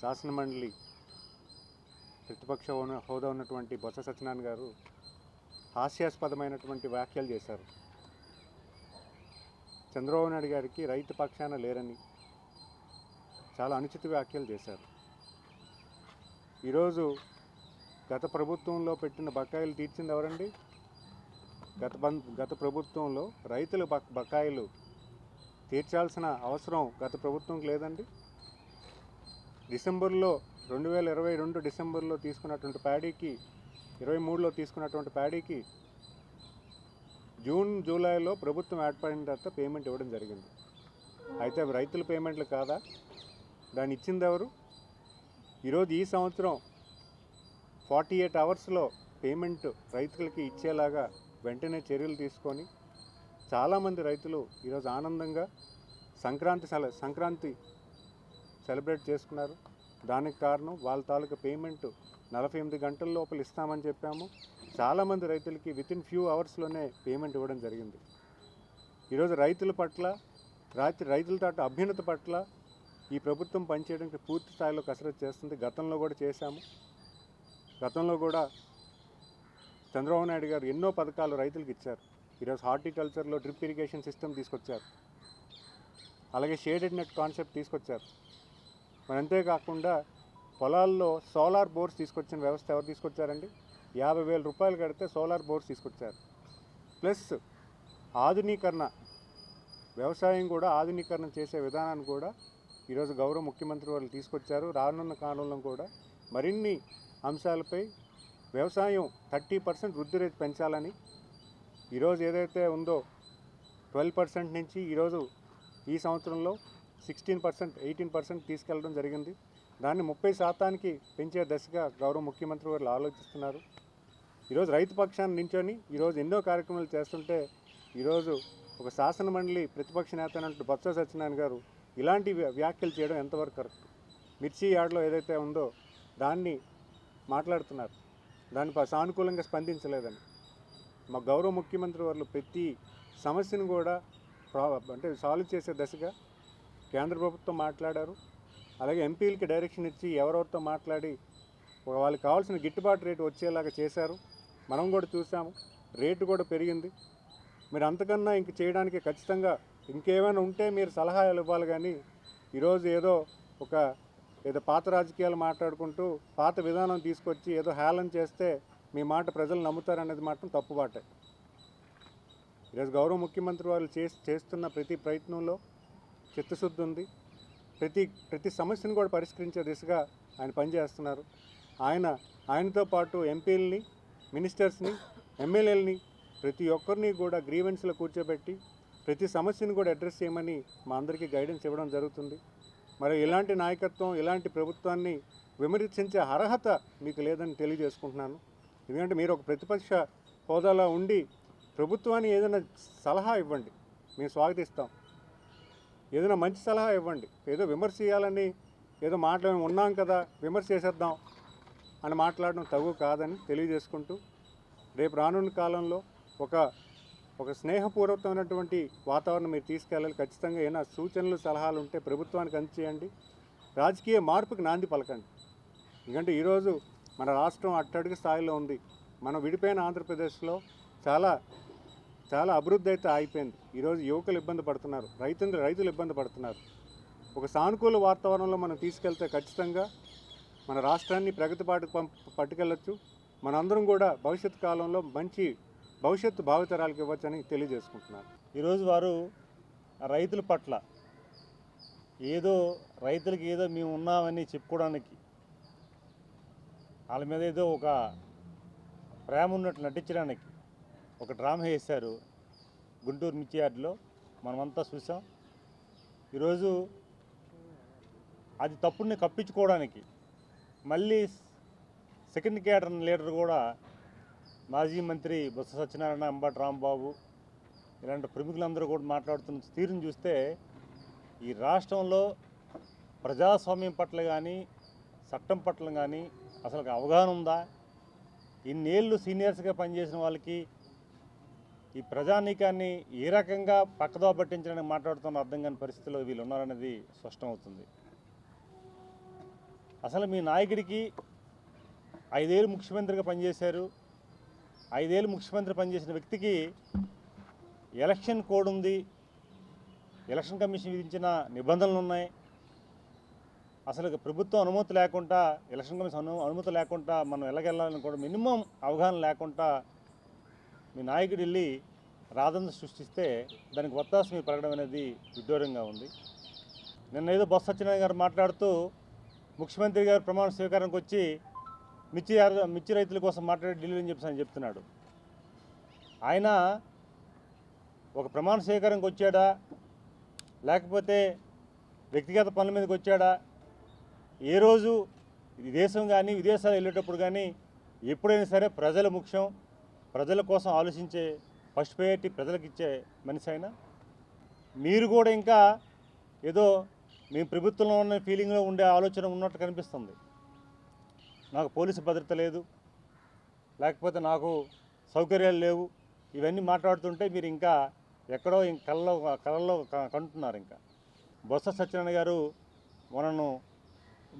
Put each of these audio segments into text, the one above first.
శాసనమండలి ప్రతిపక్ష హోదా ఉన్నటువంటి బొత్స సత్యనారాయణ గారు హాస్యాస్పదమైనటువంటి వ్యాఖ్యలు చేశారు. చంద్రబాబు నాయుడు గారికి రైతు పక్షాన లేరని చాలా అనుచిత వ్యాఖ్యలు చేశారు. ఈరోజు గత ప్రభుత్వంలో పెట్టిన బకాయిలు తీర్చింది ఎవరండి? గత ప్రభుత్వంలో రైతుల బకాయిలు తీర్చాల్సిన అవసరం గత ప్రభుత్వంకి లేదండి. డిసెంబర్లో 2022 డిసెంబర్లో తీసుకున్నటువంటి ప్యాడీకి 23లో తీసుకున్నటువంటి ప్యాడీకి జూన్ జూలైలో ప్రభుత్వం ఏర్పడిన తర్వాత పేమెంట్ ఇవ్వడం జరిగింది. అయితే అవి రైతుల పేమెంట్లు కాదా? దాన్ని ఇచ్చింది ఎవరు? ఈరోజు ఈ సంవత్సరం 48 అవర్స్లో పేమెంట్ రైతులకి ఇచ్చేలాగా వెంటనే చర్యలు తీసుకొని చాలామంది రైతులు ఈరోజు ఆనందంగా సంక్రాంతి సెలబ్రేట్ చేసుకున్నారు. దానికి కారణం వాళ్ళ తాలూకా పేమెంట్ 48 గంటల లోపల ఇస్తామని చెప్పాము. చాలామంది రైతులకి వితిన్ ఫ్యూ అవర్స్లోనే పేమెంట్ ఇవ్వడం జరిగింది. ఈరోజు రైతుల పట్ల రైతులతో అభ్యున్నత పట్ల ఈ ప్రభుత్వం పనిచేయడానికి పూర్తి స్థాయిలో కసరత్తు చేస్తుంది. గతంలో కూడా చేశాము. గతంలో కూడా చంద్రబాబు నాయుడు గారు ఎన్నో పథకాలు రైతులకు ఇచ్చారు. ఈరోజు హార్టికల్చర్లో డ్రిప్ ఇరిగేషన్ సిస్టమ్ తీసుకొచ్చారు. అలాగే షేడెడ్ నెట్ కాన్సెప్ట్ తీసుకొచ్చారు. మరి అంతేకాకుండా పొలాల్లో సోలార్ బోర్స్ తీసుకొచ్చిన వ్యవస్థ ఎవరు తీసుకొచ్చారండి? 50,000 రూపాయలు కడితే సోలార్ బోర్స్ తీసుకొచ్చారు. ప్లస్ ఆధునీకరణ, వ్యవసాయం కూడా ఆధునీకరణ చేసే విధానాన్ని కూడా ఈరోజు గౌరవ ముఖ్యమంత్రి వాళ్ళు తీసుకొచ్చారు. రానున్న కాలంలో కూడా మరిన్ని అంశాలపై వ్యవసాయం 30% వృద్ధి రేటు పెంచాలని ఈరోజు ఏదైతే ఉందో 12% నుంచి ఈరోజు ఈ సంవత్సరంలో 16%, 18% తీసుకెళ్ళడం జరిగింది. దాన్ని 30% పెంచే దశగా గౌరవ ముఖ్యమంత్రి వారు ఆలోచిస్తున్నారు. ఈరోజు రైతు పక్షాన్ని నించొని ఈరోజు ఎన్నో కార్యక్రమాలు చేస్తుంటే ఈరోజు ఒక శాసనమండలి ప్రతిపక్ష నేత అయినటువంటి బొత్స సత్యనారాయణ గారు ఇలాంటి వ్యాఖ్యలు చేయడం ఎంతవరకు కరెక్ట్? మిర్చి యార్డ్లో ఏదైతే ఉందో దాన్ని మాట్లాడుతున్నారు, దానిపై సానుకూలంగా స్పందించలేదని. మా గౌరవ ముఖ్యమంత్రి వారు ప్రతి సమస్యను కూడా సాల్వ్ చేసే దశగా కేంద్ర ప్రభుత్వం మాట్లాడారు. అలాగే ఎంపీలకి డైరెక్షన్ ఇచ్చి ఎవరెవరితో మాట్లాడి వాళ్ళకి కావాల్సిన గిట్టుబాటు రేటు వచ్చేలాగా చేశారు. మనం కూడా చూసాము, రేటు కూడా పెరిగింది. మీరు అంతకన్నా ఇంక చేయడానికి ఖచ్చితంగా ఇంకేమైనా ఉంటే మీరు సలహాలు ఇవ్వాలి. కానీ ఈరోజు ఏదో పాత రాజకీయాలు మాట్లాడుకుంటూ పాత విధానం తీసుకొచ్చి ఏదో హేళన చేస్తే మీ మాట ప్రజలు నమ్ముతారనేది మాత్రం తప్పుబాటే. ఈరోజు గౌరవ ముఖ్యమంత్రి వారు చేస్తున్న ప్రతి ప్రయత్నంలో చిత్తశుద్ధి ఉంది. ప్రతి సమస్యను కూడా పరిష్కరించే దిశగా ఆయన పనిచేస్తున్నారు. ఆయనతో పాటు ఎంపీలని, మినిస్టర్స్ని, ఎమ్మెల్యేలని ప్రతి ఒక్కరిని కూడా గ్రీవెన్స్లో కూర్చోబెట్టి ప్రతి సమస్యను కూడా అడ్రస్ చేయమని మా అందరికీ గైడెన్స్ ఇవ్వడం జరుగుతుంది. మరి ఇలాంటి నాయకత్వం, ఇలాంటి ప్రభుత్వాన్ని విమర్శించే అర్హత మీకు లేదని తెలియజేసుకుంటున్నాను. ఎందుకంటే మీరు ఒక ప్రతిపక్ష హోదాలో ఉండి ప్రభుత్వాన్ని ఏదైనా సలహా ఇవ్వండి, మేము స్వాగతిస్తాం. ఏదైనా మంచి సలహా ఇవ్వండి. ఏదో విమర్శ చేయాలని ఏదో ఉన్నాం కదా విమర్శ చేసేద్దాం అని మాట్లాడడం తగు కాదని తెలియజేసుకుంటూ రేపు రానున్న కాలంలో ఒక స్నేహపూర్వకమైనటువంటి వాతావరణం మీరు తీసుకెళ్ళాలి. ఖచ్చితంగా ఏమైనా సూచనలు, సలహాలు ఉంటే ప్రభుత్వానికి అందచేయండి. రాజకీయ మార్పుకి నాంది పలకండి. ఎందుకంటే ఈరోజు మన రాష్ట్రం అట్టడుగు స్థాయిలో ఉంది. మనం విడిపోయిన ఆంధ్రప్రదేశ్లో చాలా అభివృద్ధి అయితే ఆగిపోయింది. ఈరోజు యువకులు ఇబ్బంది పడుతున్నారు, రైతులు ఇబ్బంది పడుతున్నారు. ఒక సానుకూల వాతావరణంలో మనం తీసుకెళ్తే ఖచ్చితంగా మన రాష్ట్రాన్ని ప్రగతి బాటకు పట్టుకెళ్ళచ్చు. మనందరం కూడా భవిష్యత్ కాలంలో మంచి భవిష్యత్తు భావితరాలకు ఇవ్వచ్చని తెలియజేసుకుంటున్నారు. ఈరోజు వారు రైతుల పట్ల రైతులకి ఏదో మేము ఉన్నామని చెప్పుకోవడానికి, వాళ్ళ మీద ఏదో ఒక ప్రేమ ఉన్నట్లు నటించడానికి ఒక డ్రామా వేశారు గుంటూరు మిర్చి యార్డ్లో. మనమంతా చూసాం. ఈరోజు అది తప్పుని కప్పించుకోవడానికి మళ్ళీ సెకండ్ క్యాడర్ లీడర్ కూడా మాజీ మంత్రి బొత్స సత్యనారాయణ, అంబటి రాంబాబు ఇలాంటి ప్రముఖులందరూ కూడా మాట్లాడుతున్న తీరుని చూస్తే ఈ రాష్ట్రంలో ప్రజాస్వామ్యం పట్ల కానీ చట్టం పట్ల కానీ అసలు అవగాహన ఉందా? ఇన్నేళ్ళు సీనియర్స్గా పనిచేసిన వాళ్ళకి ఈ ప్రజానీకాన్ని ఏ రకంగా పక్కదో పట్టించడానికి మాట్లాడుతున్న అర్థం కాని పరిస్థితిలో వీళ్ళు ఉన్నారనేది స్పష్టమవుతుంది. అసలు మీ నాయకుడికి 5 ఏళ్ళు ముఖ్యమంత్రిగా పనిచేశారు. 5 ఏళ్ళు ముఖ్యమంత్రి పనిచేసిన వ్యక్తికి ఎలక్షన్ కోడ్ ఉంది, ఎలక్షన్ కమిషన్ విధించిన నిబంధనలు ఉన్నాయి. అసలు ప్రభుత్వం అనుమతి లేకుండా, ఎలక్షన్ కమిషన్ అనుమతి లేకుండా మనం ఎలాగెళ్ళాలని కూడా మినిమం అవగాహన లేకుండా మీ నాయకుడు వెళ్ళి రాధను సృష్టిస్తే దానికి వత్తాసు మీరు పలకడం అనేది విడ్డూరంగా ఉంది. నిన్న ఏదో బొత్స సత్యనారాయణ గారు మాట్లాడుతూ ముఖ్యమంత్రి గారు ప్రమాణ స్వీకారానికి వచ్చి మిర్చి రైతుల కోసం మాట్లాడి ఢిల్లీ అని చెప్పి ఆయన చెప్తున్నాడు. ఆయన ఒక ప్రమాణ స్వీకారానికి వచ్చాడా, లేకపోతే వ్యక్తిగత పనుల మీదకి వచ్చాడా? ఏ రోజు దేశం కానీ విదేశాలు వెళ్ళేటప్పుడు కానీ ఎప్పుడైనా సరే ప్రజల ముఖ్యం, ప్రజల కోసం ఆలోచించే ఫస్ట్ ప్రయారిటీ ప్రజలకు ఇచ్చే మనిషి అయినా. మీరు కూడా ఇంకా ఏదో మేము ప్రభుత్వంలో ఉన్న ఫీలింగ్లో ఉండే ఆలోచన ఉన్నట్టు కనిపిస్తుంది. నాకు పోలీసు భద్రత లేదు, లేకపోతే నాకు సౌకర్యాలు లేవు, ఇవన్నీ మాట్లాడుతుంటే మీరు ఇంకా ఎక్కడో కళ్ళల్లో కంటున్నారు. ఇంకా బొత్స సత్యనారాయణ గారు మనను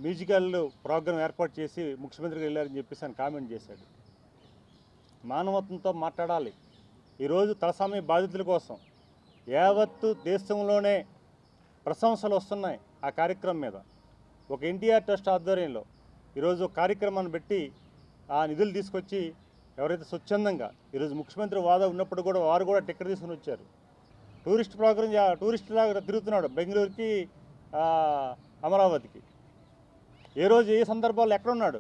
మ్యూజికల్ ప్రోగ్రాం ఏర్పాటు చేసి ముఖ్యమంత్రికి వెళ్ళారని చెప్పేసి ఆయన కామెంట్ చేశాడు. మానవత్వంతో మాట్లాడాలి. ఈరోజు తలసామి బాధితుల కోసం యావత్తు దేశంలోనే ప్రశంసలు వస్తున్నాయి ఆ కార్యక్రమం మీద. ఒక ఎన్టీఆర్ ట్రస్ట్ ఆధ్వర్యంలో ఈరోజు కార్యక్రమాన్ని పెట్టి ఆ నిధులు తీసుకొచ్చి ఎవరైతే స్వచ్ఛందంగా ఈరోజు ముఖ్యమంత్రి వాదా ఉన్నప్పుడు కూడా వారు కూడా టికెట్ తీసుకుని వచ్చారు. టూరిస్ట్ లాగా తిరుగుతున్నాడు బెంగళూరుకి, అమరావతికి. ఏ రోజు ఏ సందర్భాల్లో ఎక్కడున్నాడు?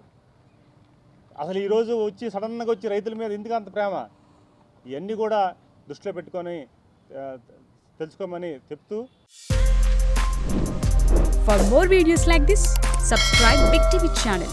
అసలు ఈరోజు వచ్చి సడన్గా వచ్చి రైతుల మీద ఎందుకు అంత ప్రేమ? ఇవన్నీ కూడా దృష్టిలో పెట్టుకొని తెలుసుకోమని చెప్తూ. For more videos like this, subscribe Big TV channel.